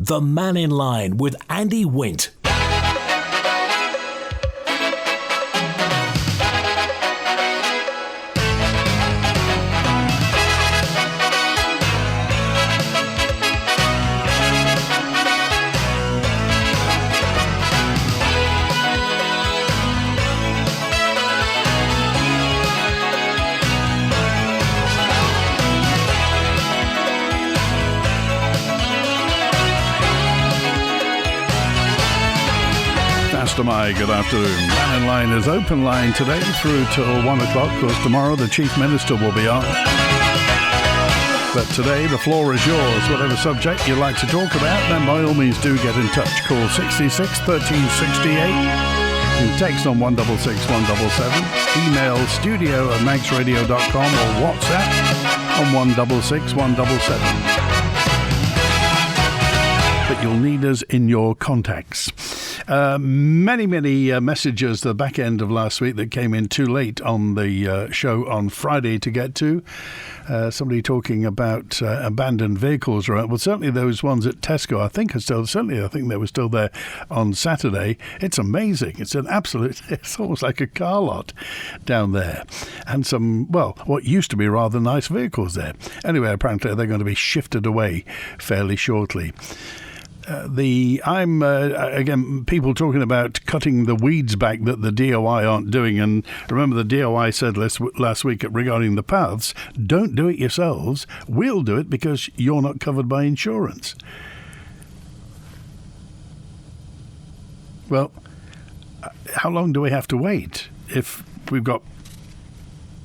The Mannin Line with Andy Wint. Good afternoon. Mannin Line is open line today through till 1 o'clock, because tomorrow the Chief Minister will be on. But today the floor is yours. Whatever subject you'd like to talk about, then by all means do get in touch. Call 66 1368. You can text on 166 177. Email studio@manxradio.com or WhatsApp on 166 177. But you'll need us in your contacts. Many messages the back end of last week that came in too late on the show on Friday to get to. Somebody talking about abandoned vehicles around. Well, certainly those ones at Tesco, I think they were still there on Saturday. It's amazing. It's almost like a car lot down there. And some, what used to be rather nice vehicles there. Anyway, apparently they're going to be shifted away fairly shortly. Again, people talking about cutting the weeds back that the DOI aren't doing. And remember, the DOI said last week regarding the paths, don't do it yourselves. We'll do it because you're not covered by insurance. Well, how long do we have to wait if we've got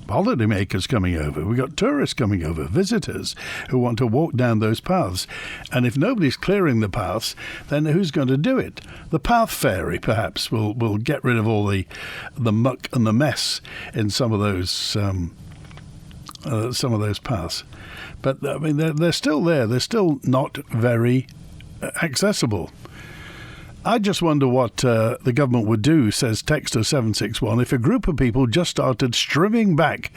holidaymakers coming over, we've got tourists coming over, visitors who want to walk down those paths? And if nobody's clearing the paths, then who's going to do it? The path fairy perhaps will get rid of all the muck and the mess in some of those paths. But I mean, they're still there. They're still not very accessible. I just wonder what the government would do, says Texter 761, if a group of people just started trimming back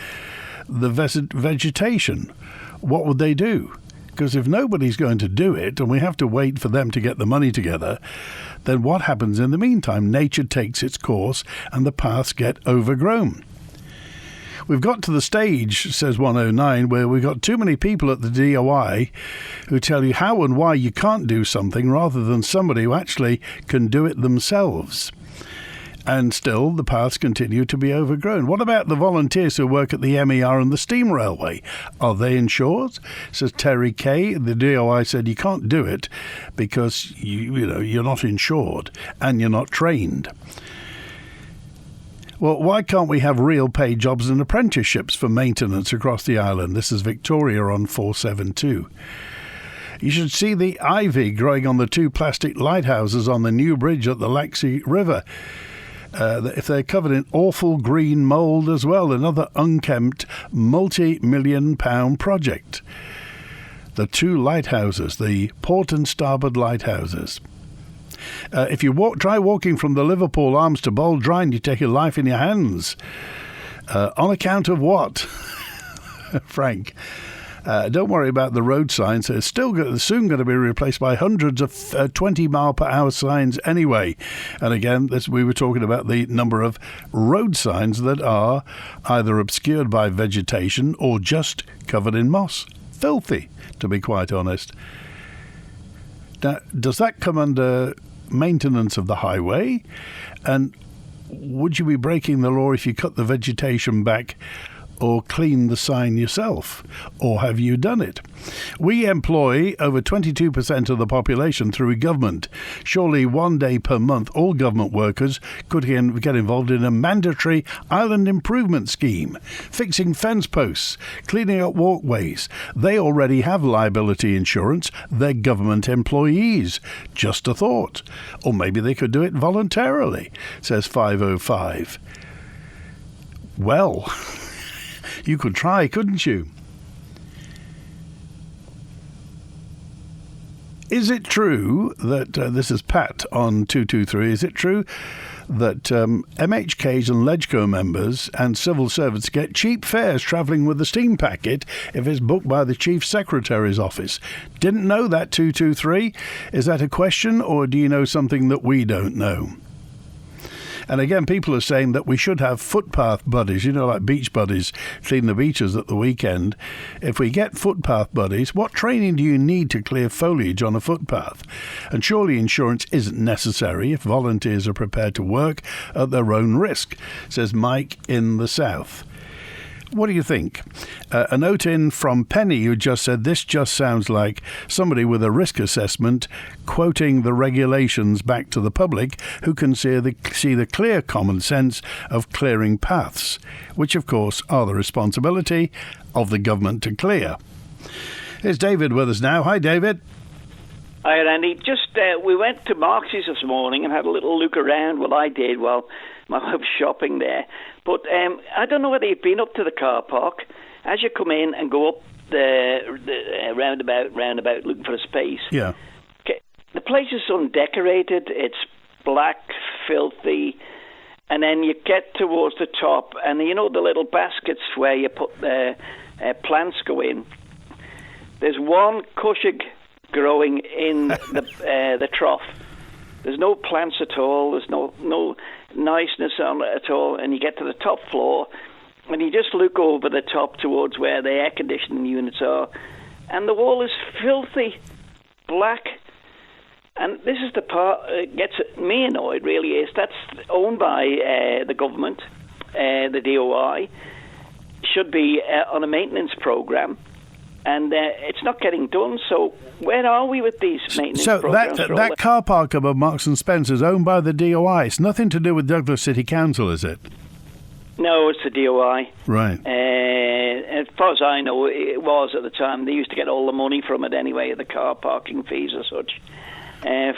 the vegetation. What would they do? Because if nobody's going to do it and we have to wait for them to get the money together, then what happens in the meantime? Nature takes its course and the paths get overgrown. We've got to the stage, says 109, where we've got too many people at the DOI who tell you how and why you can't do something rather than somebody who actually can do it themselves. And still, the paths continue to be overgrown. What about the volunteers who work at the MER and the steam railway? Are they insured? Says Terry Kay. The DOI said you can't do it because you're not insured and you're not trained. Well, why can't we have real paid jobs and apprenticeships for maintenance across the island? This is Victoria on 472. You should see the ivy growing on the 2 plastic lighthouses on the new bridge at the Laxey River. If they're covered in awful green mould as well, another unkempt multi-million-pound project. The 2 lighthouses, the port and starboard lighthouses. If you try walking from the Liverpool Arms to Boldrine, you take your life in your hands. On account of what? Frank. Don't worry about the road signs. They're soon going to be replaced by hundreds of 20-mile-per-hour signs anyway. And again, we were talking about the number of road signs that are either obscured by vegetation or just covered in moss. Filthy, to be quite honest. Now, does that come under maintenance of the highway? And would you be breaking the law if you cut the vegetation back or clean the sign yourself? Or have you done it? We employ over 22% of the population through government. Surely one day per month, all government workers could get involved in a mandatory island improvement scheme, fixing fence posts, cleaning up walkways. They already have liability insurance. They're government employees. Just a thought. Or maybe they could do it voluntarily, says 505. Well, you could try, couldn't you? Is it true that, this is Pat on 223, is it true that MHKs and LegCo members and civil servants get cheap fares travelling with the steam packet if it's booked by the Chief Secretary's office? Didn't know that, 223. Is that a question, or do you know something that we don't know? And again, people are saying that we should have footpath buddies, like beach buddies, clean the beaches at the weekend. If we get footpath buddies, what training do you need to clear foliage on a footpath? And surely insurance isn't necessary if volunteers are prepared to work at their own risk, says Mike in the south. What do you think? A note in from Penny, who just said, this just sounds like somebody with a risk assessment quoting the regulations back to the public who can see the clear common sense of clearing paths, which of course are the responsibility of the government to clear. Here's David with us now. Hi, David. Hi, Andy. Just we went to Marx's this morning and had a little look around. Well, I did while I was shopping there. But I don't know whether you've been up to the car park. As you come in and go up the roundabout looking for a space. Yeah. The place is undecorated. It's black, filthy. And then you get towards the top, and the little baskets where you put the plants go in. There's one cushig growing in the trough. There's no plants at all. There's no niceness on it at all. And you get to the top floor, and you just look over the top towards where the air conditioning units are, and the wall is filthy, black. And this is the part that gets me annoyed, really, is that's owned by the government, the DOI, should be on a maintenance programme. And it's not getting done. So where are we with these maintenance programs? So that car park above Marks and Spencer is owned by the DOI. It's nothing to do with Douglas City Council, is it? No, it's the DOI. Right. As far as I know, it was at the time. They used to get all the money from it anyway, the car parking fees or such,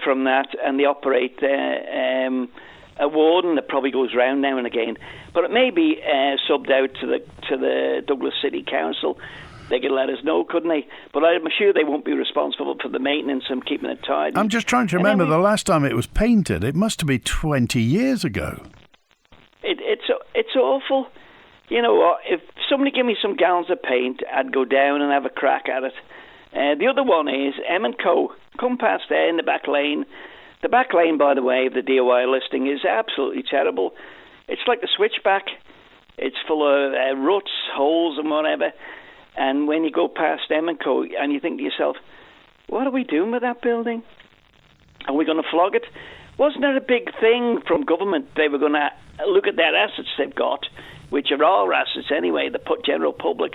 from that. And they operate a warden that probably goes round now and again. But it may be subbed out to the Douglas City Council. They could let us know, couldn't they? But I'm sure they won't be responsible for the maintenance and keeping it tidy. I'm just trying to remember the last time it was painted. It must have been 20 years ago. It's awful. You know what? If somebody gave me some gallons of paint, I'd go down and have a crack at it. The other one is M&Co. Come past there in the back lane. The back lane, by the way, of the DOI listing is absolutely terrible. It's like the switchback. It's full of ruts, holes and whatever. And when you go past M&Co and you think to yourself, what are we doing with that building? Are we going to flog it? Wasn't there a big thing from government? They were going to look at their assets they've got, which are our assets anyway, the general public.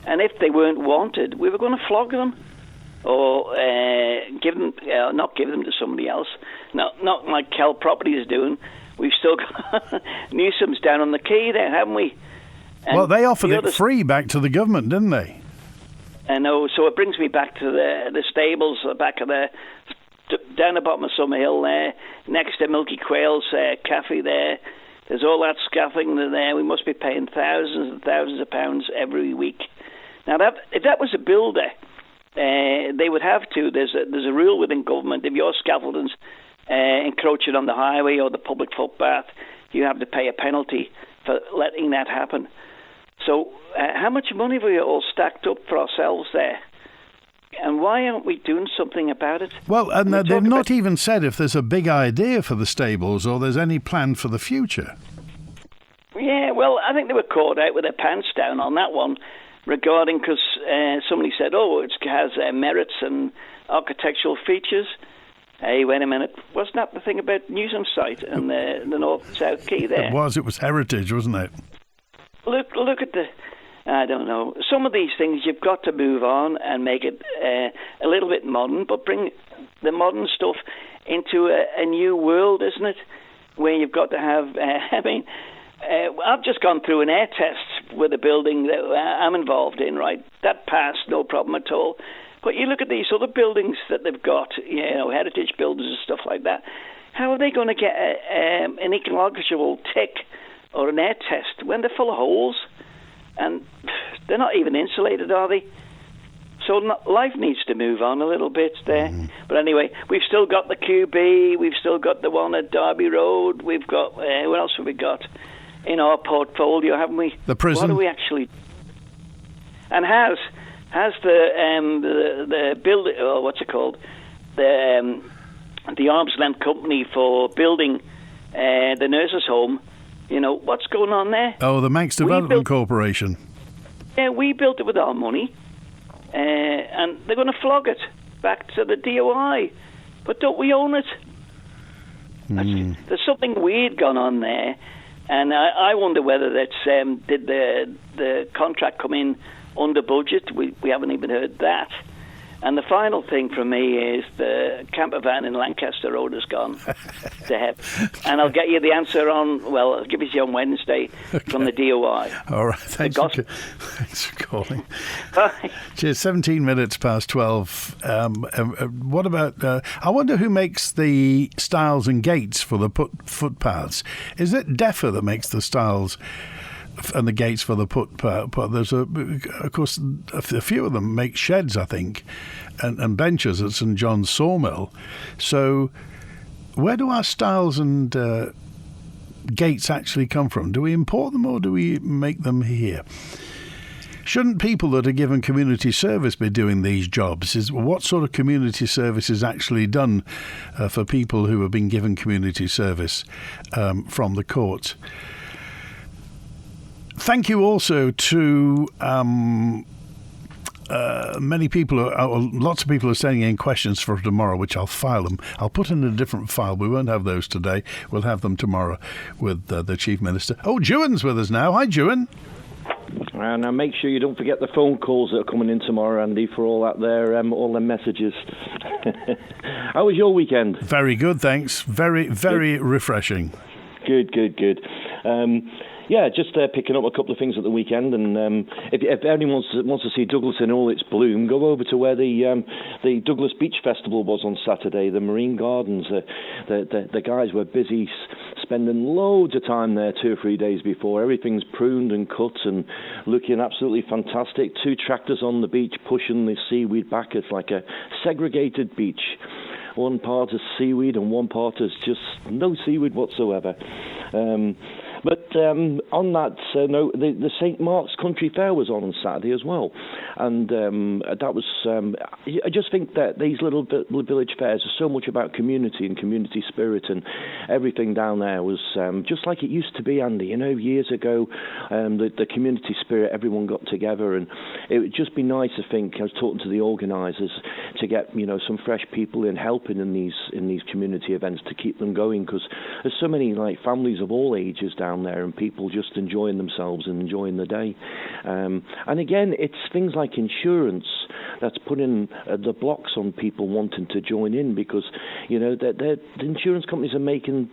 And if they weren't wanted, we were going to flog them or not give them to somebody else. Not like Kel Properties is doing. We've still got Newsom's down on the quay there, haven't we? And well, they offered it free back to the government, didn't they? I know. So it brings me back to the stables, the back of down the bottom of Summerhill there, next to Milky Quail's cafe there. There's all that scaffolding there. We must be paying thousands and thousands of pounds every week. Now, if that was a builder, they would have to. There's a rule within government. If your scaffolding's encroaching on the highway or the public footpath, you have to pay a penalty for letting that happen. So how much money have we all stacked up for ourselves there? And why aren't we doing something about it? Well, and they've not even said if there's a big idea for the stables or there's any plan for the future. Yeah, well, I think they were caught out with their pants down on that one regarding, because somebody said, it has merits and architectural features. Hey, wait a minute. Wasn't that the thing about Newsom's site and the North-South Quay there? It was heritage, wasn't it? Look at I don't know. Some of these things you've got to move on and make it a little bit modern, but bring the modern stuff into a new world, isn't it? Where you've got to have, I've just gone through an air test with a building that I'm involved in, right? That passed, no problem at all. But you look at these other buildings that they've got, heritage buildings and stuff like that. How are they going to get an ecological tick or an air test when they're full of holes? And they're not even insulated, are they? So life needs to move on a little bit there. But anyway, we've still got the QB, we've still got the one at Derby Road, we've got, what else have we got in our portfolio, haven't we? The prison. What do we actually... And has the build, or what's it called? The arm's length company for building the nurses' home, what's going on there? Oh, the Manx Development Corporation. Yeah, we built it with our money, and they're going to flog it back to the DOI. But don't we own it? There's something weird gone on there, and I wonder whether that's did the contract come in under budget. We haven't even heard that. And the final thing from me is the camper van in Lancaster Road has gone to heaven. And I'll get you the answer I'll give it to you on Wednesday from the DOI. All right, thanks for calling. Bye. Cheers, 17 minutes past 12. What about, I wonder who makes the stiles and gates for the footpaths. Is it DEFA that makes the stiles and the gates for the footpath? There's of course, a few of them make sheds, I think, and benches at St John's Sawmill. So, where do our stiles and gates actually come from? Do we import them or do we make them here? Shouldn't people that are given community service be doing these jobs? What sort of community service is actually done for people who have been given community service from the courts? Thank you also to many people, lots of people are sending in questions for tomorrow, which I'll file them. I'll put in a different file. We won't have those today. We'll have them tomorrow with the Chief Minister. Oh, Juan's with us now. Hi, Juan. And now make sure you don't forget the phone calls that are coming in tomorrow, Andy, for all that there, all the messages. How was your weekend? Very good, thanks. Very, very refreshing. Good. Yeah, just picking up a couple of things at the weekend, and if anyone wants to see Douglas in all its bloom, go over to where the Douglas Beach Festival was on Saturday, the Marine Gardens. The guys were busy spending loads of time there 2 or 3 days before. Everything's pruned and cut and looking absolutely fantastic. 2 tractors on the beach pushing the seaweed back. It's like a segregated beach. One part is seaweed and one part is just no seaweed whatsoever. But on that note, the St Mark's Country Fair was on Saturday as well, and that was. I just think that these little village fairs are so much about community and community spirit, and everything down there was just like it used to be, Andy. Years ago, the community spirit, everyone got together, and it would just be nice. I think I was talking to the organisers to get some fresh people in helping in these community events to keep them going, because there's so many families of all ages down there and people just enjoying themselves and enjoying the day. And again, it's things like insurance that's putting the blocks on people wanting to join in, because the insurance companies are making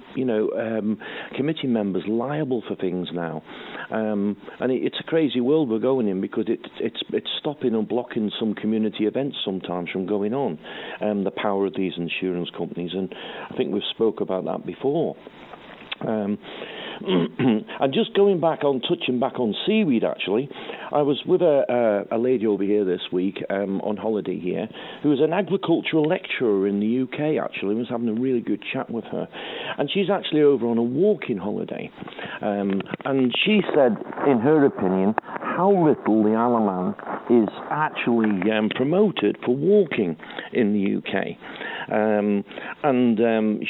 committee members liable for things now, and it's a crazy world we're going in, because it's stopping and blocking some community events sometimes from going on. The power of these insurance companies, and I think we've spoke about that before. And just touching back on seaweed, actually, I was with a lady over here this week on holiday here, who is an agricultural lecturer in the UK, actually. I was having a really good chat with her. And she's actually over on a walking holiday. And she said, in her opinion, how little the Isle of Man is actually promoted for walking in the UK. And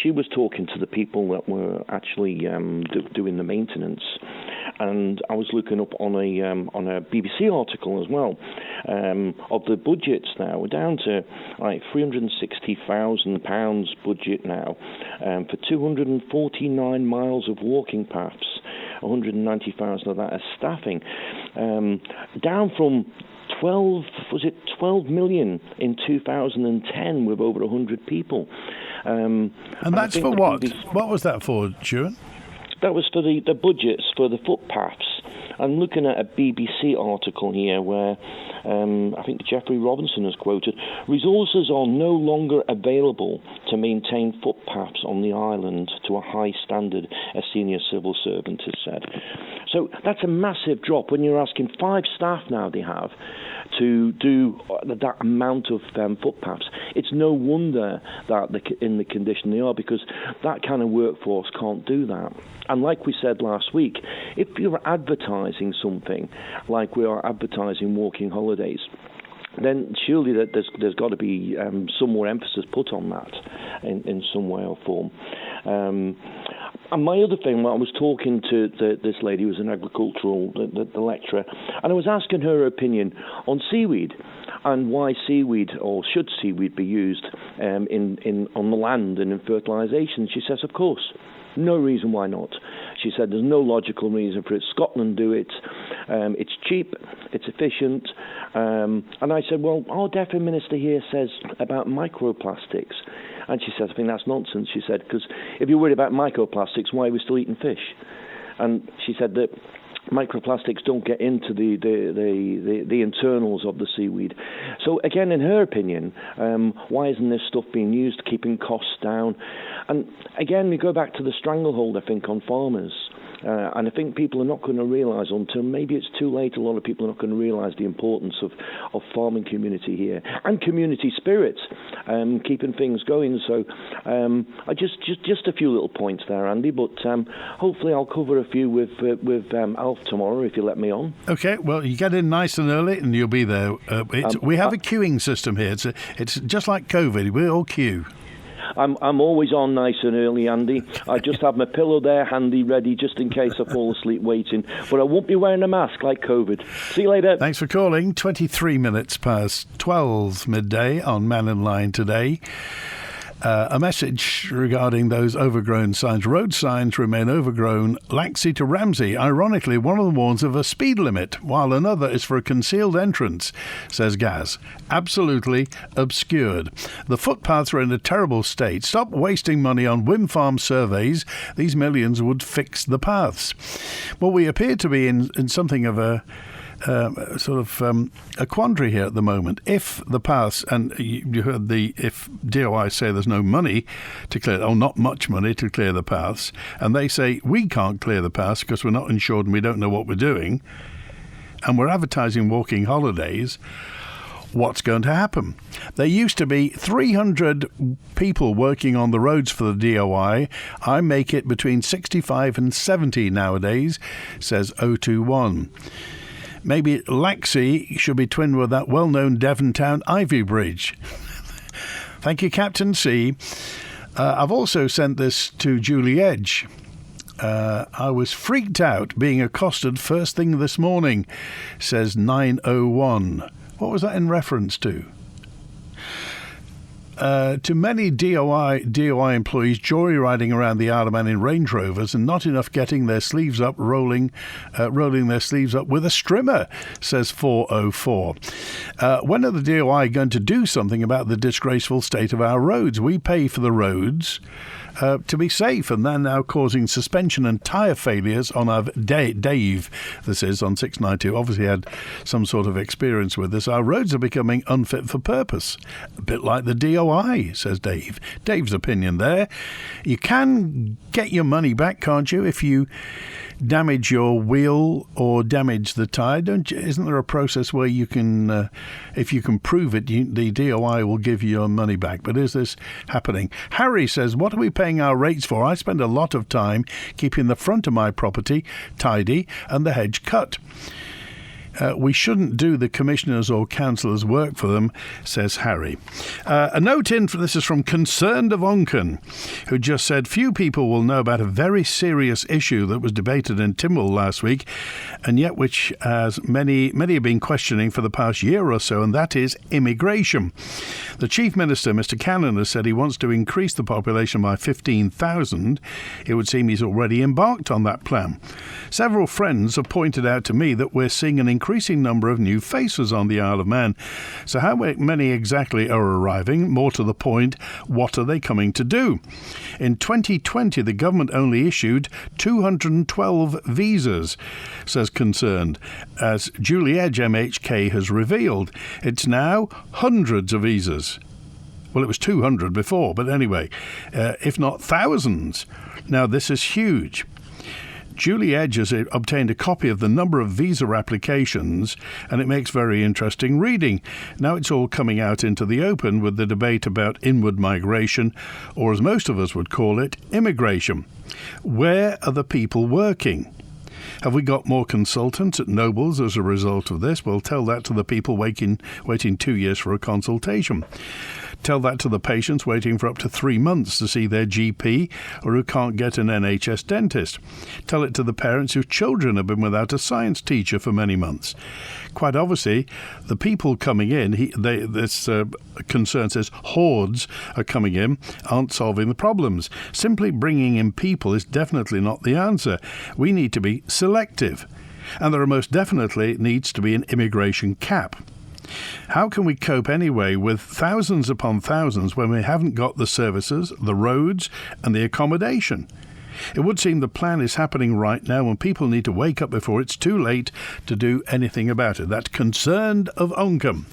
she was talking to the people that were actually doing the maintenance, and I was looking up on a BBC article as well of the budgets now. We're down to like £360,000 budget now for 249 miles of walking paths. 190,000 of that as staffing, down from 12 million in 2010 with over 100 people. And that's for what? What was that for, Juan? That was for the budgets for the footpaths I'm looking at a BBC article here where I think Jeffrey Robinson has quoted, resources are no longer available to maintain footpaths on the island to a high standard, a senior civil servant has said. So that's a massive drop when you're asking 5 staff now they have to do that amount of footpaths. It's no wonder that in the condition they are, because that kind of workforce can't do that. And like we said last week, if you're advertising something like we are advertising walking holidays, then surely there's got to be some more emphasis put on that in some way or form. And my other thing, I was talking to this lady who was an agricultural the lecturer, and I was asking her opinion on seaweed and why seaweed, or should seaweed be used on the land and in fertilisation. She says, of course. No reason why not. She said there's no logical reason for it. Scotland do it. It's cheap. It's efficient. And I said, well, our DEFRA minister here says about microplastics. And she says, I think that's nonsense. She said, because if you're worried about microplastics, why are we still eating fish? And she said that microplastics don't get into the internals of the seaweed. So again, in her opinion, why isn't this stuff being used, keeping costs down? And again, we go back to the stranglehold, I think, on farmers. And I think people are not going to realise until maybe it's too late. A lot of people are not going to realise the importance of farming community here and community spirit, keeping things going. So I just a few little points there, Andy. But hopefully I'll cover a few with Alf tomorrow if you let me on. Okay. Well, you get in nice and early, and you'll be there. We have a queuing system here. It's just like COVID. We all queue. I'm always on nice and early, Andy. I just have my pillow there handy, ready, just in case I fall asleep waiting. But I won't be wearing a mask like COVID. See you later. Thanks for calling. 23 minutes past 12 midday on Mannin Line today. A message regarding those overgrown signs. Road signs remain overgrown. Laxey to Ramsey. Ironically, one of them warns of a speed limit, while another is for a concealed entrance, says Gaz. Absolutely obscured. The footpaths are in a terrible state. Stop wasting money on wind farm surveys. These millions would fix the paths. Well, we appear to be in something of a quandary here at the moment. If the paths, and you heard if DOI say there's no money to clear, not much money to clear the paths, and they say we can't clear the paths because we're not insured and we don't know what we're doing, and we're advertising walking holidays, what's going to happen? There used to be 300 people working on the roads for the DOI. I make it between 65 and 70 nowadays, says 021. Maybe Laxey should be twinned with that well-known Devon Town Ivy Bridge. Thank you, Captain C. I've also sent this to Julie Edge. I was freaked out being accosted first thing this morning, says 901. What was that in reference to? To many DOI employees joyriding around the Isle of Man in Range Rovers and not enough getting their sleeves up, rolling their sleeves up with a strimmer, says 404. When are the DOI going to do something about the disgraceful state of our roads? We pay for the roads to be safe, and they're now causing suspension and tyre failures on our Dave, this is on 692, obviously had some sort of experience with this. Our roads are becoming unfit for purpose, a bit like the DOI, says Dave. Dave's opinion there. You can get your money back, can't you, if you damage your wheel or damage the tyre? Isn't there a process where you can, if you can prove it, the DOI will give you your money back? But is this happening? Harry says, what are we paying our rates for? I spend a lot of time keeping the front of my property tidy and the hedge cut. We shouldn't do the commissioners or councillors' work for them, says Harry. A note in, this is from Concerned of Onken, who just said, few people will know about a very serious issue that was debated in Tynwald last week, and yet which as many have been questioning for the past year or so, and that is immigration. The Chief Minister, Mr Cannon, has said he wants to increase the population by 15,000. It would seem he's already embarked on that plan. Several friends have pointed out to me that we're seeing an increasing number of new faces on the Isle of Man. So how many exactly are arriving? More to the point, what are they coming to do? In 2020, the government only issued 212 visas, says Concerned, as Julie Edge MHK has revealed. It's now hundreds of visas. Well, it was 200 before, but anyway, if not thousands. Now, this is huge. Julie Edge has obtained a copy of the number of visa applications, and it makes very interesting reading. Now it's all coming out into the open with the debate about inward migration, or as most of us would call it, immigration. Where are the people working? Have we got more consultants at Nobles as a result of this? Well, tell that to the people waiting 2 years for a consultation. Tell that to the patients waiting for up to 3 months to see their GP or who can't get an NHS dentist. Tell it to the parents whose children have been without a science teacher for many months. Quite obviously, the people coming in, this concern says hordes are coming in, aren't solving the problems. Simply bringing in people is definitely not the answer. We need to be selective. And there most definitely needs to be an immigration cap. How can we cope anyway with thousands upon thousands when we haven't got the services, the roads and the accommodation? It would seem the plan is happening right now and people need to wake up before it's too late to do anything about it. That's Concerned of Oncombe.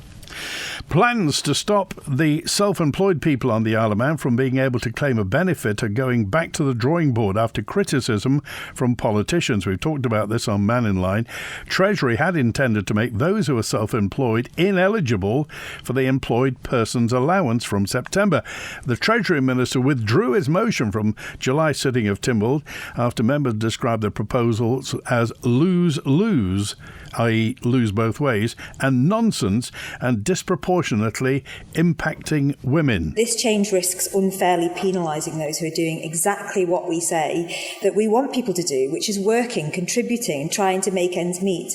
Plans to stop the self-employed people on the Isle of Man from being able to claim a benefit are going back to the drawing board after criticism from politicians. We've talked about this on Mannin Line. Treasury had intended to make those who are self-employed ineligible for the Employed Persons Allowance from September. The Treasury Minister withdrew his motion from July sitting of Tynwald after members described the proposals as lose-lose, i.e. lose both ways, and nonsense and disproportionately impacting women. This change risks unfairly penalising those who are doing exactly what we say that we want people to do, which is working, contributing and trying to make ends meet,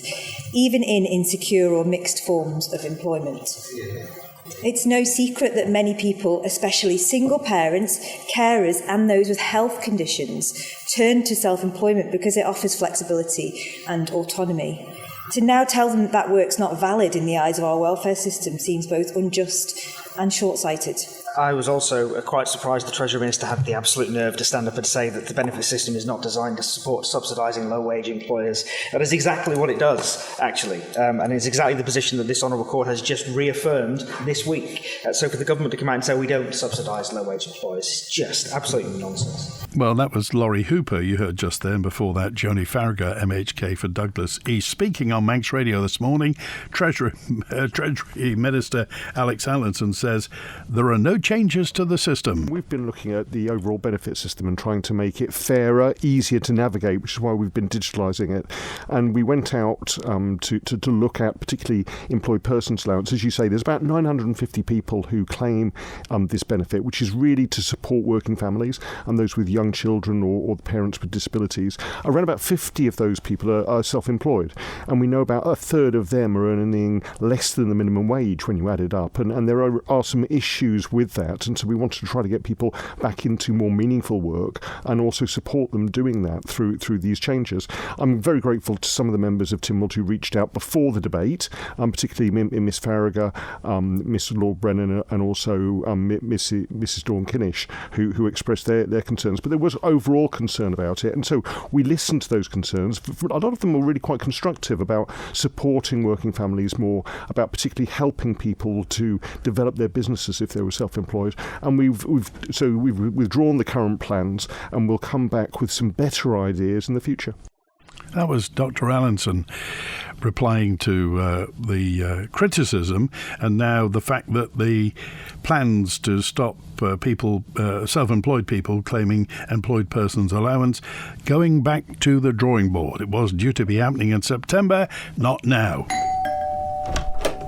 even in insecure or mixed forms of employment. It's no secret that many people, especially single parents, carers and those with health conditions, turn to self-employment because it offers flexibility and autonomy. To now tell them that work's not valid in the eyes of our welfare system seems both unjust and short-sighted. I was also quite surprised the Treasury Minister had the absolute nerve to stand up and say that the benefit system is not designed to support subsidising low-wage employers. That is exactly what it does, actually, and it's exactly the position that this Honourable Court has just reaffirmed this week. So for the government to come out and say we don't subsidise low-wage employers is just absolutely nonsense. Well, that was Laurie Hooper you heard just then. Before that, Joni Farragher, MHK for Douglas East. Speaking on Manx Radio this morning, Treasury Minister Alex Allinson says there are no changes to the system. We've been looking at the overall benefit system and trying to make it fairer, easier to navigate, which is why we've been digitalising it. And we went out to look at particularly employed persons allowance. As you say, there's about 950 people who claim this benefit, which is really to support working families and those with young children or the parents with disabilities. Around about 50 of those people are self-employed. And we know about a third of them are earning less than the minimum wage when you add it up. And there are some issues with that, and so we wanted to try to get people back into more meaningful work and also support them doing that through these changes. I'm very grateful to some of the members of Tynwald who reached out before the debate, particularly Miss Farragher, Miss Lord Brennan, and also Mrs. Dawn Kinnish, who expressed their concerns. But there was overall concern about it, and so we listened to those concerns. A lot of them were really quite constructive about supporting working families more, about particularly helping people to develop their businesses if they were self-employed, and we've withdrawn the current plans and we'll come back with some better ideas in the future. That was Dr. Allinson replying to the criticism, and now the fact that the plans to stop self-employed people claiming employed persons allowance going back to the drawing board. It was due to be happening in September, not now.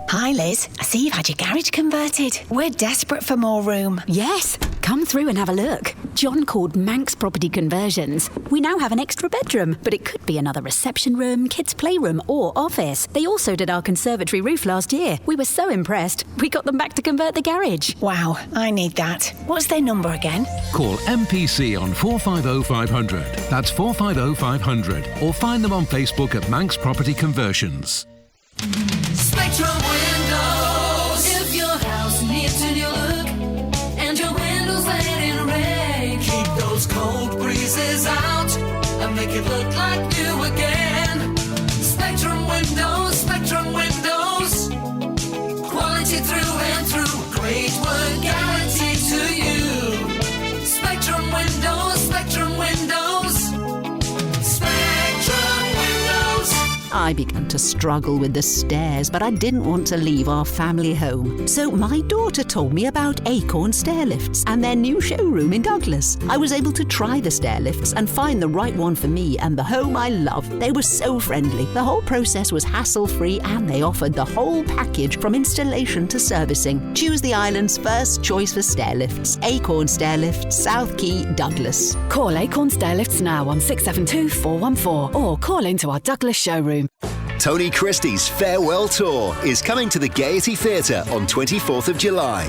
Hi Liz, I see you've had your garage converted. We're desperate for more room. Yes, come through and have a look. John called Manx Property Conversions. We now have an extra bedroom, but it could be another reception room, kids' playroom or office. They also did our conservatory roof last year. We were so impressed, we got them back to convert the garage. Wow, I need that. What's their number again? Call MPC on 450 500. That's 450 500. Or find them on Facebook at Manx Property Conversions. Spectrum Windows. If your house needs a new look and your windows let in rain, keep those cold breezes out and make it look like new again. Spectrum Windows, Spectrum Windows. Quality through and through. Great work guaranteed to you. Spectrum Windows, Spectrum Windows. Spectrum Windows. I began to struggle with the stairs, but I didn't want to leave our family home. So my daughter told me about Acorn Stair Lifts and their new showroom in Douglas. I was able to try the stair lifts and find the right one for me and the home I love. They were so friendly. The whole process was hassle-free and they offered the whole package from installation to servicing. Choose the island's first choice for stair lifts. Acorn Stair Lifts, South Quay, Douglas. Call Acorn Stair Lifts now on 672 414 or call into our Douglas showroom. Tony Christie's Farewell Tour is coming to the Gaiety Theatre on 24th of July.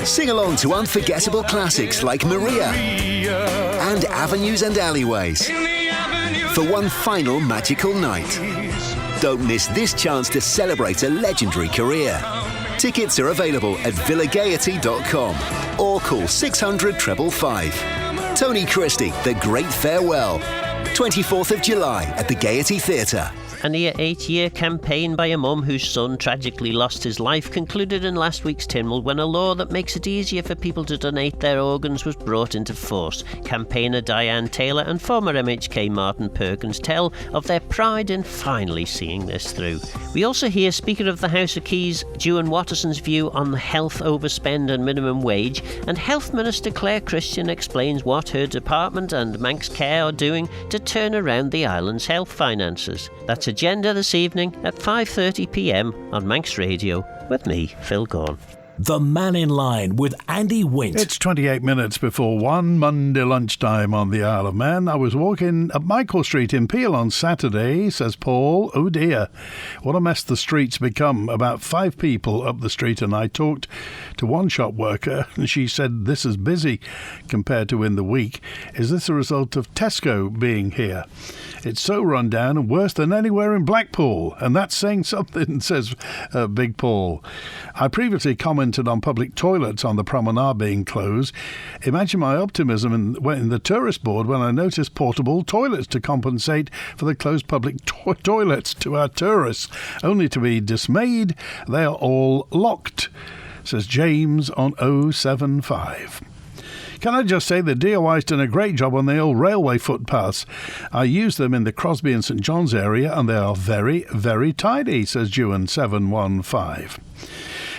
Sing along to unforgettable classics like Maria and Avenues and Alleyways for one final magical night. Don't miss this chance to celebrate a legendary career. Tickets are available at villagaiety.com or call 600 555. Tony Christie, The Great Farewell. 24th of July at the Gaiety Theatre. A near 8-year campaign by a mum whose son tragically lost his life concluded in last week's Tynwald when a law that makes it easier for people to donate their organs was brought into force. Campaigner Diane Taylor and former MHK Martin Perkins tell of their pride in finally seeing this through. We also hear Speaker of the House of Keys, Ewan Watterson's view on health overspend and minimum wage, and Health Minister Claire Christian explains what her department and Manx Care are doing to turn around the island's health finances. That's Agenda this evening at 5:30pm on Manx Radio with me, Phil Gorn. The Mannin Line with Andy Wint. It's 28 minutes before 1 Monday lunchtime on the Isle of Man. I was walking up Michael Street in Peel on Saturday, says Paul. Oh dear, what a mess the streets become. About 5 people up the street, and I talked to one shop worker and she said this is busy compared to in the week. Is this a result of Tesco being here? It's so run down and worse than anywhere in Blackpool, and that's saying something, says Big Paul. I previously commented on public toilets on the promenade being closed. Imagine my optimism in the tourist board when I noticed portable toilets to compensate for the closed public toilets to our tourists, only to be dismayed they are all locked, says James on 075. Can I just say the DOI's done a great job on the old railway footpaths. I use them in the Crosby and St John's area and they are very, very tidy, says Ewan 715.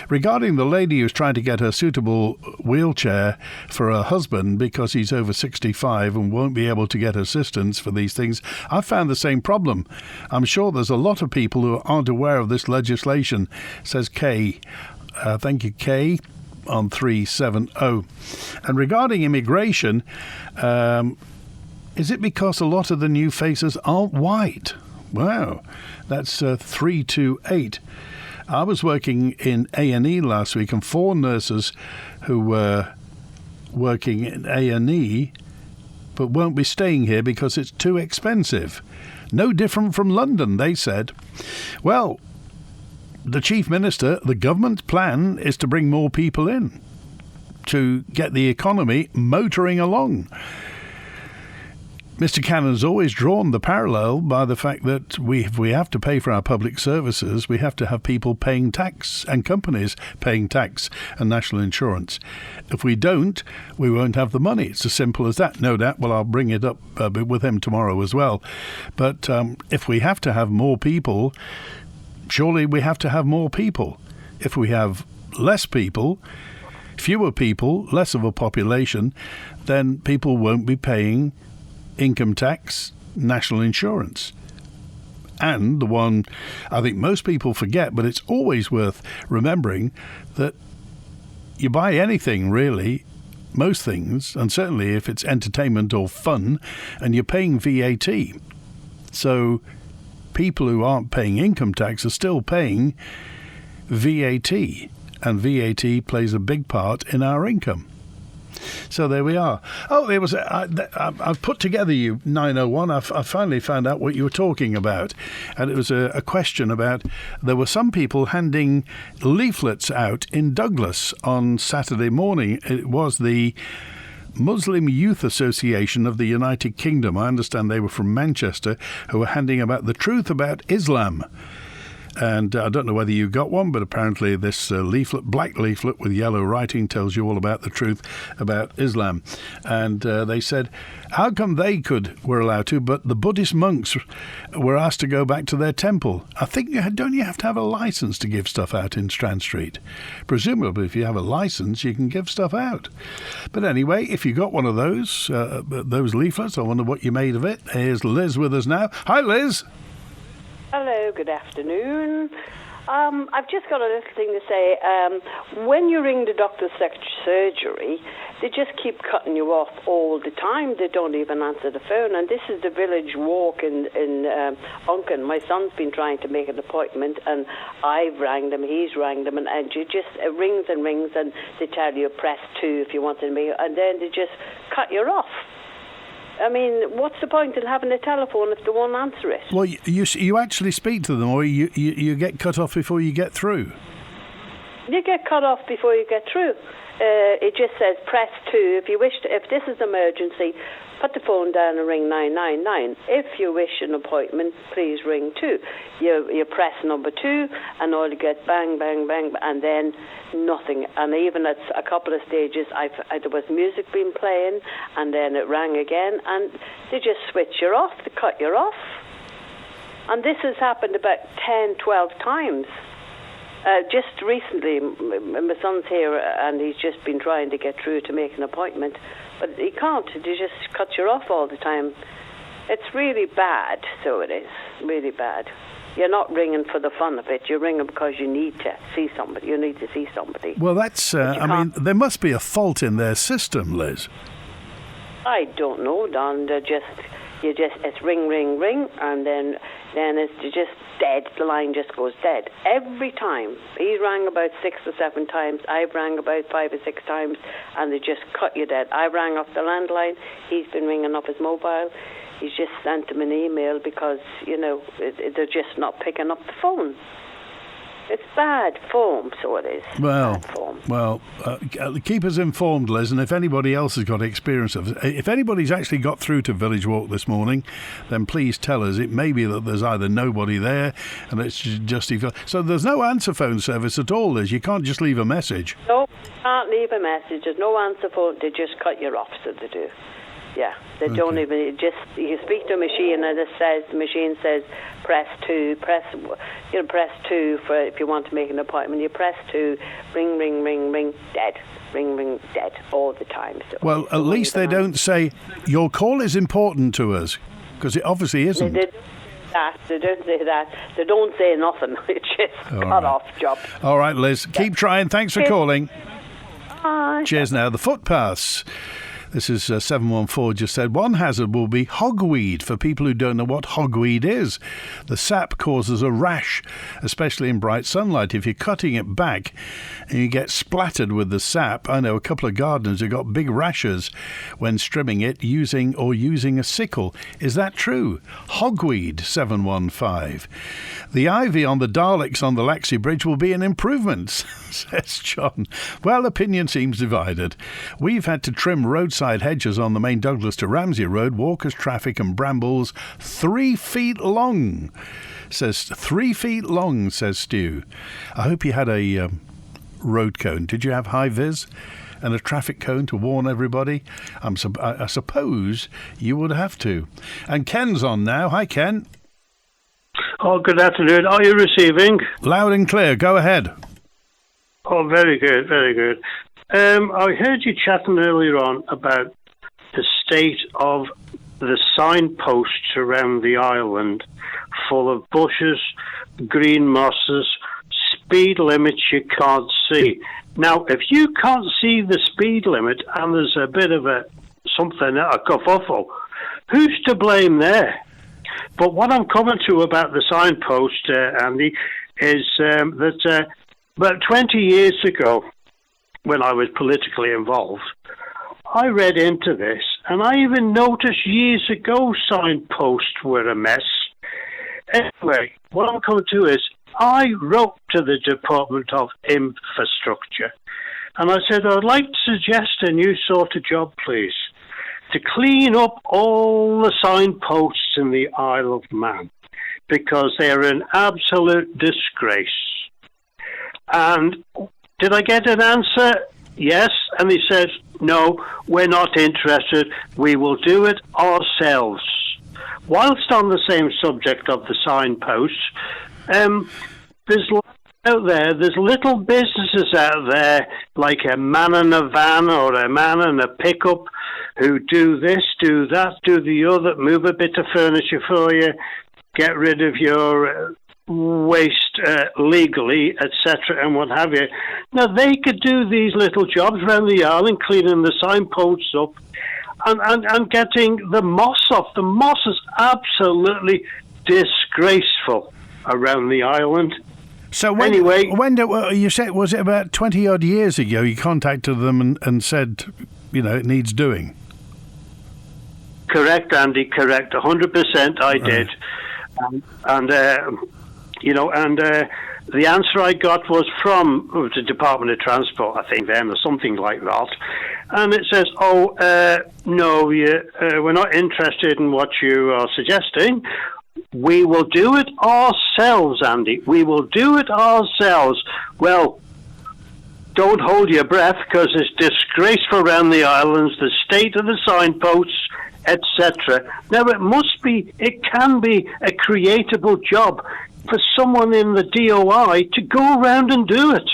Regarding the lady who's trying to get her suitable wheelchair for her husband because he's over 65 and won't be able to get assistance for these things, I found the same problem. I'm sure there's a lot of people who aren't aware of this legislation, says Kay. Thank you, Kay, on 370. And regarding immigration, is it because a lot of the new faces aren't white? Wow, that's 328. I was working in A&E last week, and 4 nurses who were working in A&E but won't be staying here because it's too expensive. No different from London, they said. Well, the Chief Minister, the government's plan is to bring more people in to get the economy motoring along. Mr. Cannon's always drawn the parallel by the fact that if we have to pay for our public services, we have to have people paying tax and companies paying tax and national insurance. If we don't, we won't have the money. It's as simple as that. No doubt, well, I'll bring it up with him tomorrow as well. But if we have to have more people, surely we have to have more people. If we have less people, fewer people, less of a population, then people won't be paying income tax, national insurance. And the one I think most people forget, but it's always worth remembering, that you buy anything really, most things, and certainly if it's entertainment or fun, and you're paying VAT. So people who aren't paying income tax are still paying VAT, and VAT plays a big part in our income. So there we are. Oh, there was I've put together you 901. I finally found out what you were talking about, and it was a question about there were some people handing leaflets out in Douglas on Saturday morning. It was the Muslim Youth Association of the United Kingdom. I understand they were from Manchester, who were handing about the truth about Islam. And I don't know whether you got one, but apparently this leaflet, black leaflet with yellow writing, tells you all about the truth about Islam. And they said, how come they were allowed to, but the Buddhist monks were asked to go back to their temple? I think, don't you have to have a license to give stuff out in Strand Street? Presumably, if you have a license, you can give stuff out. But anyway, if you got one of those leaflets, I wonder what you made of it. Here's Liz with us now. Hi, Liz. Hello, good afternoon. I've just got a little thing to say. When you ring the doctor's surgery, they just keep cutting you off all the time. They don't even answer the phone. And this is the village walk in Uncan. My son's been trying to make an appointment, and I've rang them, he's rang them, and you just it rings and rings, and they tell you press 2 if you want to make it, and then they just cut you off. I mean, what's the point in having a telephone if they won't answer it? Well, you actually speak to them, or you get cut off before you get through? You get cut off before you get through. It just says press 2 if you wish to. If this is emergency, put the phone down and ring 999. If you wish an appointment, please ring 2. You press number 2, and all you get bang, bang, bang, and then nothing. And even at a couple of stages, there was music being playing, and then it rang again, and they just switch you off, they cut you off. And this has happened about 10, 12 times. Just recently, my son's here, and he's just been trying to get through to make an appointment, but he can't. They just cut you off all the time. It's really bad, so it is, really bad. You're not ringing for the fun of it. You're ringing because you need to see somebody. You need to see somebody. Well, that's, there must be a fault in their system, Liz. I don't know, Don. It's ring, ring, ring, and then it's just dead. The line just goes dead every time. He rang about 6 or 7 times. I've rang about 5 or 6 times, and they just cut you dead. I rang off the landline. He's been ringing off his mobile. He's just sent him an email because they're just not picking up the phone. It's bad form, so it is. Well, keep us informed, Liz, and if anybody else has got experience of it, if anybody's actually got through to Village Walk this morning, then please tell us. It may be that there's either nobody there, and it's just... So there's no answer phone service at all, Liz? You can't just leave a message? No, you can't leave a message. There's no answer phone. They just cut you off, so they do. Yeah, they don't even, you speak to a machine and the machine says press 2 for if you want to make an appointment. You press 2, ring, ring, ring, ring, dead. Ring, ring, dead all the time. So well, at least they don't say, your call is important to us, because it obviously isn't. They don't say that. They don't say nothing. It's just cut off job. All right, Liz, keep trying. Thanks for calling. Bye. Cheers now. The footpaths. This is 714 just said, one hazard will be hogweed for people who don't know what hogweed is. The sap causes a rash, especially in bright sunlight. If you're cutting it back and you get splattered with the sap, I know a couple of gardeners who got big rashes when trimming it using a sickle. Is that true? Hogweed, 715. The ivy on the Daleks on the Laxey Bridge will be an improvement, says John. Well, opinion seems divided. We've had to trim roadside hedges on the main Douglas to Ramsey Road, walkers, traffic and brambles 3 feet long. Says 3 feet long, says Stu. I hope you had a road cone. Did you have high vis and a traffic cone to warn everybody? I suppose you would have to. And Ken's on now. Hi, Ken. Oh, good afternoon. Are you receiving? Loud and clear. Go ahead. Oh, very good, very good. I heard you chatting earlier on about the state of the signposts around the island, full of bushes, green mosses, speed limits you can't see. Now, if you can't see the speed limit and there's a bit of a kerfuffle, who's to blame there? But what I'm coming to about the signpost, Andy, is that about 20 years ago, when I was politically involved, I read into this, and I even noticed years ago signposts were a mess. Anyway, what I'm coming to is, I wrote to the Department of Infrastructure, and I said, I'd like to suggest a new sort of job, please, to clean up all the signposts in the Isle of Man, because they're an absolute disgrace. And did I get an answer? Yes. And he said, no, we're not interested. We will do it ourselves. Whilst on the same subject of the signposts, there's little businesses out there, like a man in a van or a man in a pickup, who do this, do that, do the other, move a bit of furniture for you, get rid of your waste legally, etc., and what have you. Now, they could do these little jobs around the island, cleaning the signposts up and getting the moss off. The moss is absolutely disgraceful around the island. So when you said, was it about 20-odd years ago you contacted them and said, it needs doing? Correct, Andy, correct. 100% I did. The answer I got was from the Department of Transport, I think then, or something like that. And it says, no, we're not interested in what you are suggesting. We will do it ourselves, Andy. We will do it ourselves. Well, don't hold your breath, because it's disgraceful around the islands, the state of the signposts, etc. Now, it can be a creatable job for someone in the DOI to go around and do it.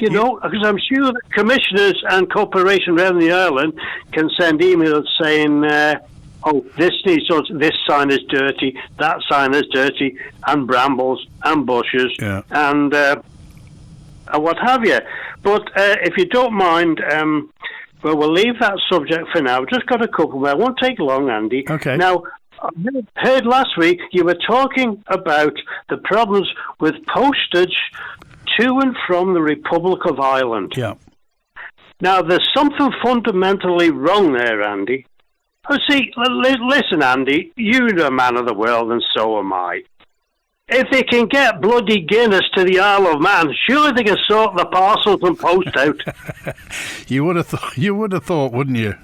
Because I'm sure that commissioners and corporations around the island can send emails saying, this sign is dirty, that sign is dirty, and brambles and bushes and what have you. But if you don't mind, we'll leave that subject for now. Just got a couple there. It won't take long, Andy. Okay. Now, I heard last week you were talking about the problems with postage to and from the Republic of Ireland. Yeah. Now, there's something fundamentally wrong there, Andy. See, listen, Andy, you're a man of the world, and so am I. If they can get bloody Guinness to the Isle of Man, surely they can sort the parcels and post out. You would have thought, wouldn't you?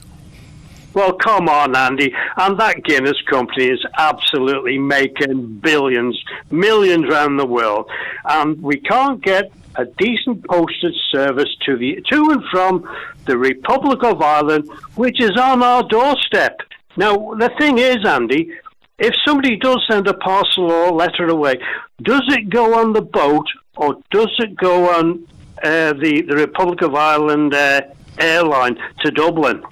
Well, come on, Andy. And that Guinness company is absolutely making billions, millions around the world. And we can't get a decent postage service to and from the Republic of Ireland, which is on our doorstep. Now, the thing is, Andy, if somebody does send a parcel or a letter away, does it go on the boat or does it go on the Republic of Ireland airline to Dublin?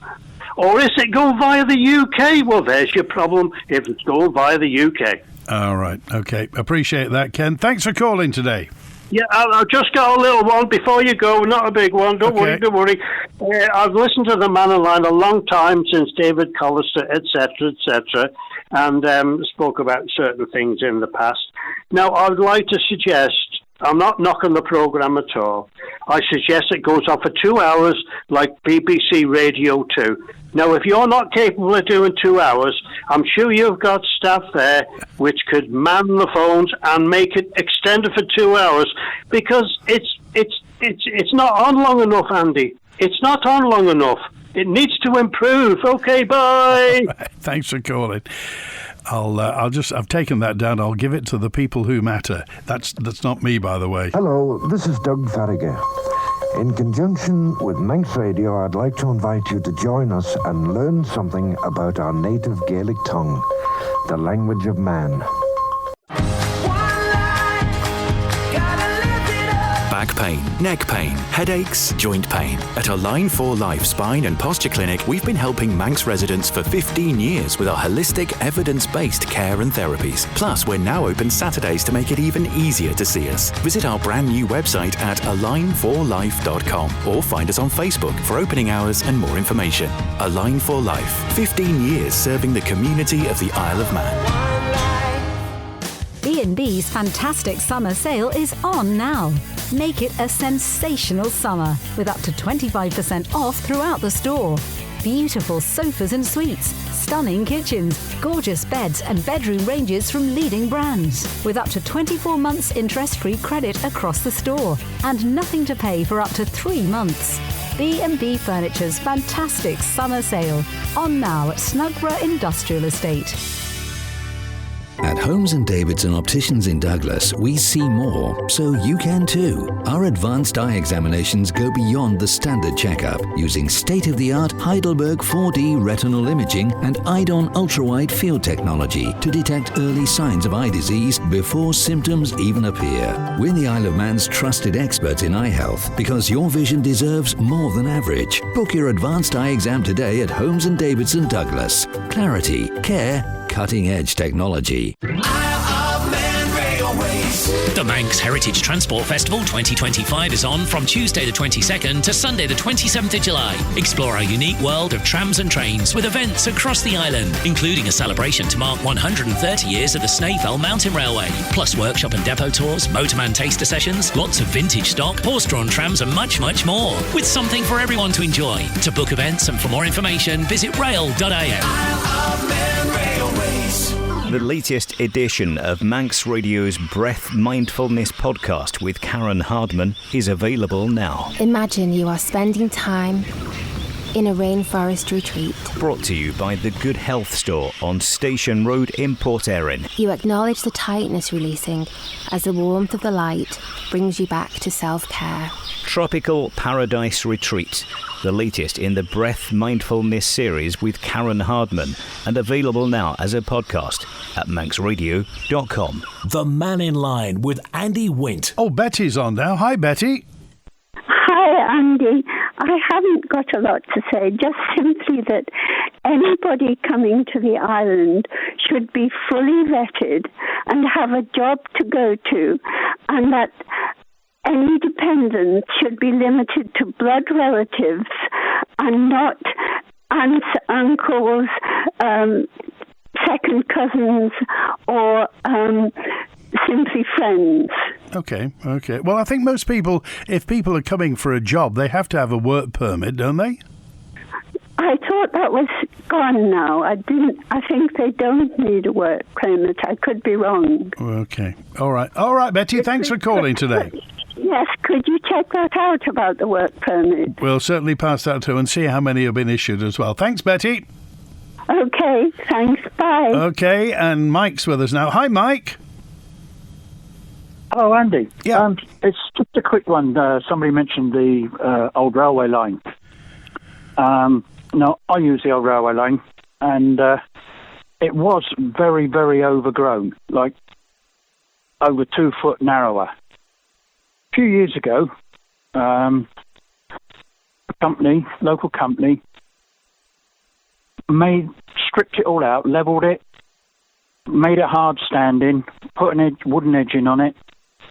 Or is it going via the UK? Well, there's your problem if it's going via the UK. All right. Okay. Appreciate that, Ken. Thanks for calling today. Yeah, I've just got a little one before you go, not a big one. Don't worry. I've listened to the Mannin Line a long time, since David Collister, etc., and spoke about certain things in the past. Now, I would like to suggest, I'm not knocking the programme at all, I suggest it goes on for 2 hours like BBC Radio 2. Now, if you're not capable of doing 2 hours, I'm sure you've got staff there which could man the phones and make it extended for 2 hours, because it's not on long enough, Andy. It's not on long enough. It needs to improve. Okay, bye. Thanks for calling. I've taken that down. I'll give it to the people who matter. That's not me, by the way. Hello, this is Doug Farragher. In conjunction with Manx Radio, I'd like to invite you to join us and learn something about our native Gaelic tongue, the language of man. Back pain, neck pain, headaches, joint pain. At A Line for Life Spine and Posture Clinic, we've been helping Manx residents for 15 years with our holistic, evidence-based care and therapies. Plus, we're now open Saturdays to make it even easier to see us. Visit our brand new website at alignforlife.com or find us on Facebook for opening hours and more information. A Line for Life, 15 years serving the community of the Isle of Man. B&B's fantastic summer sale is on now. Make it a sensational summer with up to 25% off throughout the store. Beautiful sofas and suites, stunning kitchens, gorgeous beds and bedroom ranges from leading brands. With up to 24 months interest-free credit across the store and nothing to pay for up to 3 months. B&B Furniture's fantastic summer sale. On now at Snugborough Industrial Estate. At Holmes & Davidson Opticians in Douglas, we see more, so you can too. Our advanced eye examinations go beyond the standard checkup, using state-of-the-art Heidelberg 4D retinal imaging and IDON ultrawide field technology to detect early signs of eye disease before symptoms even appear. We're the Isle of Man's trusted experts in eye health because your vision deserves more than average. Book your advanced eye exam today at Holmes & Davidson Douglas. Clarity, care, cutting-edge technology. The Manx Heritage Transport Festival 2025 is on from Tuesday the 22nd to Sunday the 27th of July. Explore our unique world of trams and trains with events across the island, including a celebration to mark 130 years of the Snaefell Mountain Railway, plus workshop and depot tours, motorman taster sessions, lots of vintage stock, horse-drawn trams and much, much more, with something for everyone to enjoy. To book events and for more information, visit rail.am. The latest edition of Manx Radio's Breath Mindfulness podcast with Karen Hardman is available now. Imagine you are spending time in a rainforest retreat. Brought to you by the Good Health Store on Station Road in Port Erin. You acknowledge the tightness releasing as the warmth of the light brings you back to self-care. Tropical Paradise Retreat, the latest in the Breath Mindfulness series with Karen Hardman, and available now as a podcast at manxradio.com. The Mannin Line with Andy Wint. Oh, Betty's on now. Hi, Betty. Hi, Andy. I haven't got a lot to say, just simply that anybody coming to the island should be fully vetted and have a job to go to, and that any dependents should be limited to blood relatives and not aunts, uncles, second cousins, or simply friends. Okay. Well, I think most people, if people are coming for a job, they have to have a work permit, don't they? I thought that was gone now. I think they don't need a work permit. I could be wrong. Okay. All right, Betty, thanks for calling today. Yes, could you check that out about the work permit? We'll certainly pass that to and see how many have been issued as well. Thanks, Betty. Okay, thanks. Bye. Okay, and Mike's with us now. Hi, Mike. Hello, Andy. Yeah. It's just a quick one. Somebody mentioned the old railway line. No, I use the old railway line, and it was very, very overgrown, like over 2 foot narrower. A few years ago, a local company, stripped it all out, levelled it, made it hard standing, put a wooden edging on it,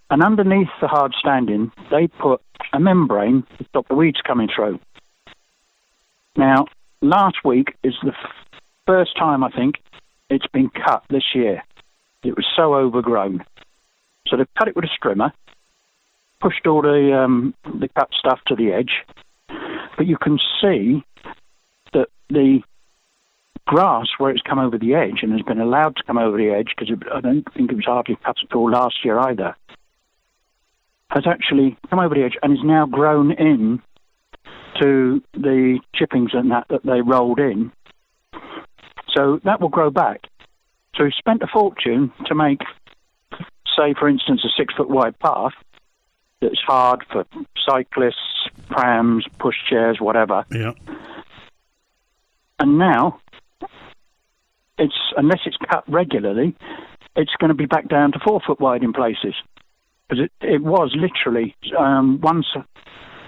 and underneath the hard standing, they put a membrane to stop the weeds coming through. Now, last week is the first time, I think, it's been cut this year. It was so overgrown. So they cut it with a strimmer, pushed all the cut stuff to the edge, but you can see that the grass where it's come over the edge and has been allowed to come over the edge, because I don't think it was hardly cut at all last year either, has actually come over the edge and is now grown in to the chippings and that they rolled in. So that will grow back. So we spent a fortune to make, say, for instance, a 6 foot wide path that's hard for cyclists, prams, pushchairs, whatever. Yeah. And now, unless it's cut regularly, it's going to be back down to 4 foot wide in places. Because it was literally, once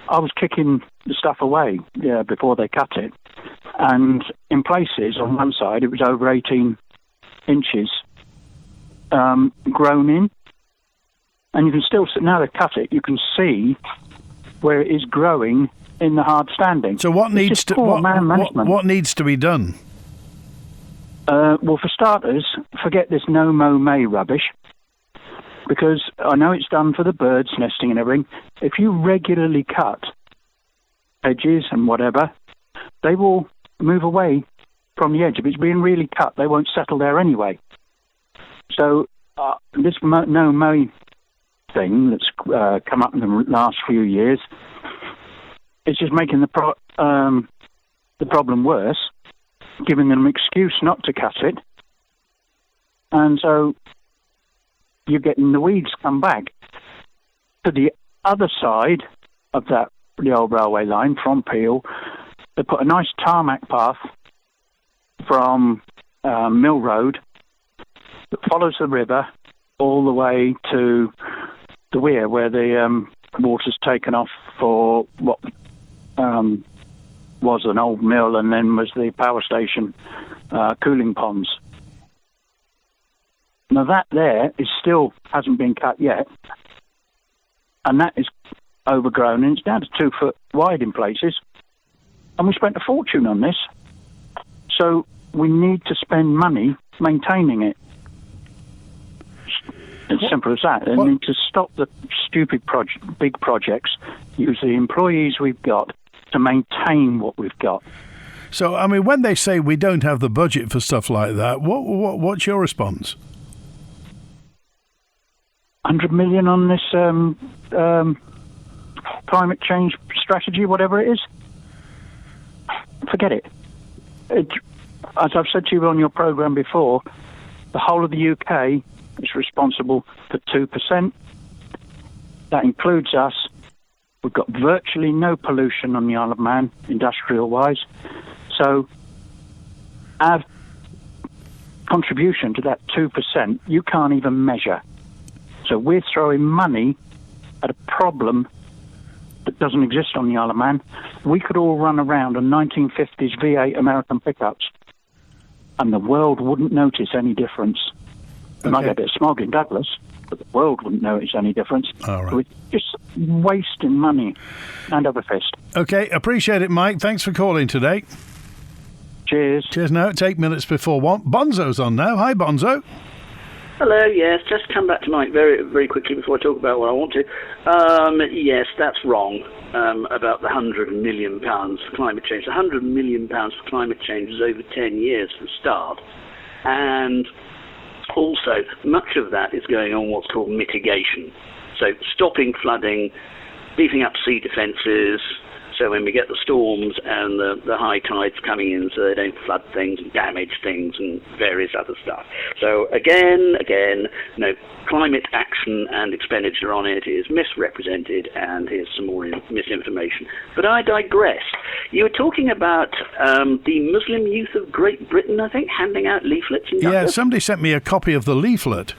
I was kicking the stuff away before they cut it, and in places on one side it was over 18 inches grown in, and you can still see, now they've cut it, you can see where it is growing in the hard standing. So what needs to be done? Well, for starters, forget this no-mow-may rubbish, because I know it's done for the birds nesting and everything. If you regularly cut edges and whatever, they will move away from the edge. If it's being really cut, they won't settle there anyway. So this no-mow thing that's come up in the last few years is just making the problem worse, giving them an excuse not to cut it, and so you're getting the weeds come back. To the other side of the old railway line from Peel, they put a nice tarmac path from Mill Road that follows the river all the way to the weir where the water's taken off for what was an old mill and then was the power station cooling ponds. Now that there is still hasn't been cut yet, and that is overgrown, and it's down to 2 foot wide in places, and we spent a fortune on this. So we need to spend money maintaining it. As simple as that. They need to stop the stupid big projects, use the employees we've got to maintain what we've got. So, I mean, when they say we don't have the budget for stuff like that, what's your response? 100 million on this climate change strategy, whatever it is. Forget it. As I've said to you on your programme before, the whole of the UK is responsible for 2%. That includes us. We've got virtually no pollution on the Isle of Man, industrial-wise. So our contribution to that 2%, you can't even measure. So we're throwing money at a problem that doesn't exist on the Isle of Man. We could all run around on 1950s V8 American pickups, and the world wouldn't notice any difference. We might get a bit of smog in Douglas, but the world wouldn't notice any difference. All right. We're just wasting money and over fist. Okay, appreciate it, Mike. Thanks for calling today. Cheers. Cheers now. It's 8 minutes before 1. Bonzo's on now. Hi, Bonzo. Hello, yes, just come back to Mike very, very quickly before I talk about what I want to. Yes, that's wrong about the £100 million for climate change. The £100 million for climate change is over 10 years for a start. And also, much of that is going on what's called mitigation. So stopping flooding, beefing up sea defences, so when we get the storms and the high tides coming in so they don't flood things and damage things and various other stuff. So again, no, climate action and expenditure on it is misrepresented, and here's some more misinformation. But I digress. You were talking about the Muslim youth of Great Britain, I think, handing out leaflets and Yeah, somebody sent me a copy of the leaflet.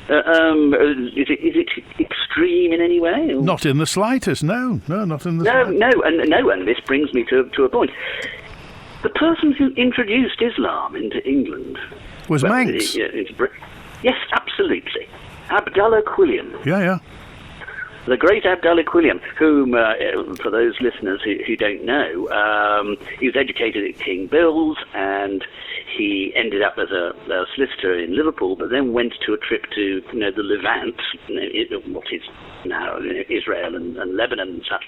Is it extreme in any way? Or? Not in the slightest, no, not in the slightest. No, and this brings me to a point. The person who introduced Islam into England was Manx. Yes, absolutely. Abdullah Quilliam. Yeah. The great Abdullah Quilliam, whom, for those listeners who don't know, he was educated at King Bill's, and he ended up as a solicitor in Liverpool, but then went to a trip to the Levant, what is now Israel and Lebanon and such,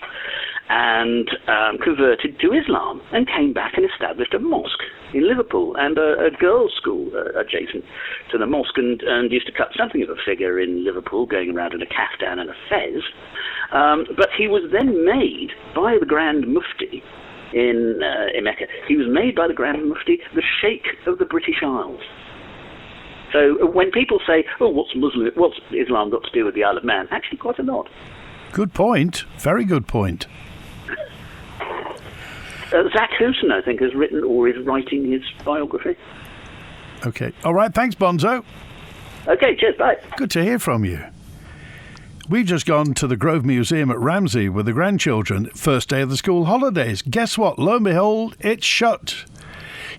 and converted to Islam, and came back and established a mosque in Liverpool and a girls' school adjacent to the mosque, and used to cut something of a figure in Liverpool, going around in a kaftan and a fez. But he was then made by the Grand Mufti in Mecca. He was made by the Grand Mufti the Sheikh of the British Isles. So when people say, "Oh, what's Islam got to do with the Isle of Man?" Actually, quite a lot. Good point. Very good point. Zach Hooson, I think, has written or is writing his biography. Okay. All right. Thanks, Bonzo. Okay. Cheers. Bye. Good to hear from you. We've just gone to the Grove Museum at Ramsey with the grandchildren. First day of the school holidays. Guess what? Lo and behold, it's shut.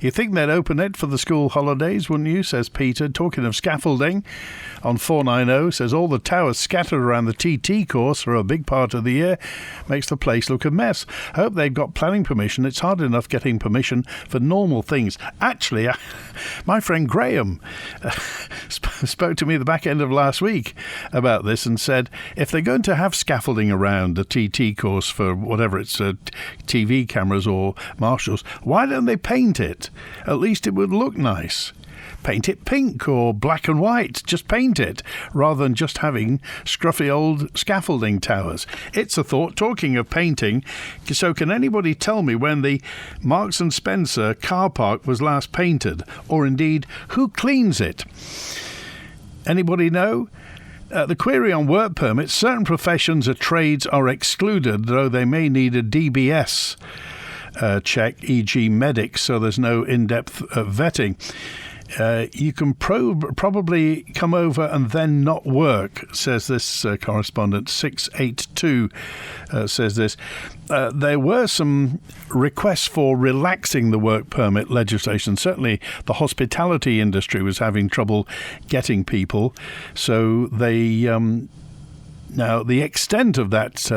You think they'd open it for the school holidays, wouldn't you, says Peter. Talking of scaffolding, on 490, says all the towers scattered around the TT course for a big part of the year makes the place look a mess. Hope they've got planning permission. It's hard enough getting permission for normal things. Actually, my friend Graham spoke to me the back end of last week about this and said if they're going to have scaffolding around the TT course for whatever it's TV cameras or marshals, why don't they paint it? At least it would look nice. Paint it pink or black and white. Just paint it, rather than just having scruffy old scaffolding towers. It's a thought. Talking of painting, so can anybody tell me when the Marks and Spencer car park was last painted? Or indeed, who cleans it? Anybody know? The query on work permits, certain professions or trades are excluded, though they may need a DBS check, e.g. medics, so there's no in-depth vetting. You can probably come over and then not work, says this correspondent. 682 says this. There were some requests for relaxing the work permit legislation. Certainly the hospitality industry was having trouble getting people, so they... Now, the extent of that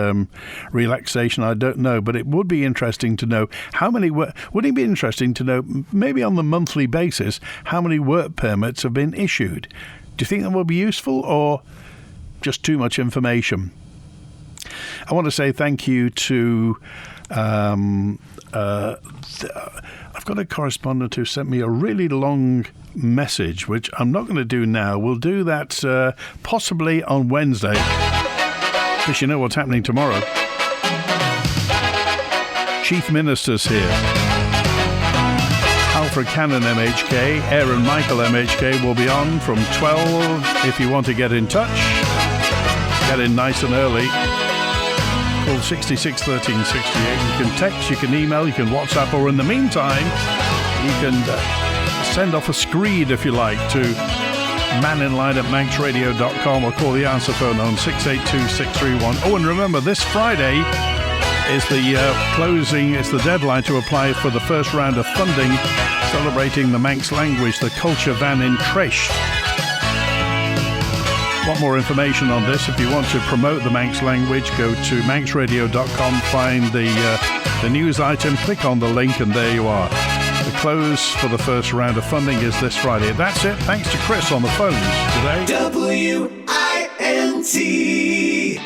relaxation, I don't know, but it would be interesting to know how many would it be interesting to know, maybe on the monthly basis, how many work permits have been issued? Do you think that will be useful or just too much information? I want to say thank you to... I've got a correspondent who sent me a really long message, which I'm not going to do now. We'll do that possibly on Wednesday, because you know what's happening tomorrow. Chief Minister's here. Alfred Cannon MHK, Aaron Michael MHK will be on from 12. If you want to get in touch, get in nice and early. Call 66 13 68. You can text, you can email, you can WhatsApp, or in the meantime, you can send off a screed if you like to Mannin Line at manxradio.com or call the answer phone on 682-631. Oh, and remember, this Friday is the closing, it's the deadline to apply for the first round of funding celebrating the Manx language, the culture van in Trish. Want more information on this? If you want to promote the Manx language, go to manxradio.com, find the news item, click on the link, and there you are. The close for the first round of funding is this Friday. That's it. Thanks to Chris on the phones today. WINT.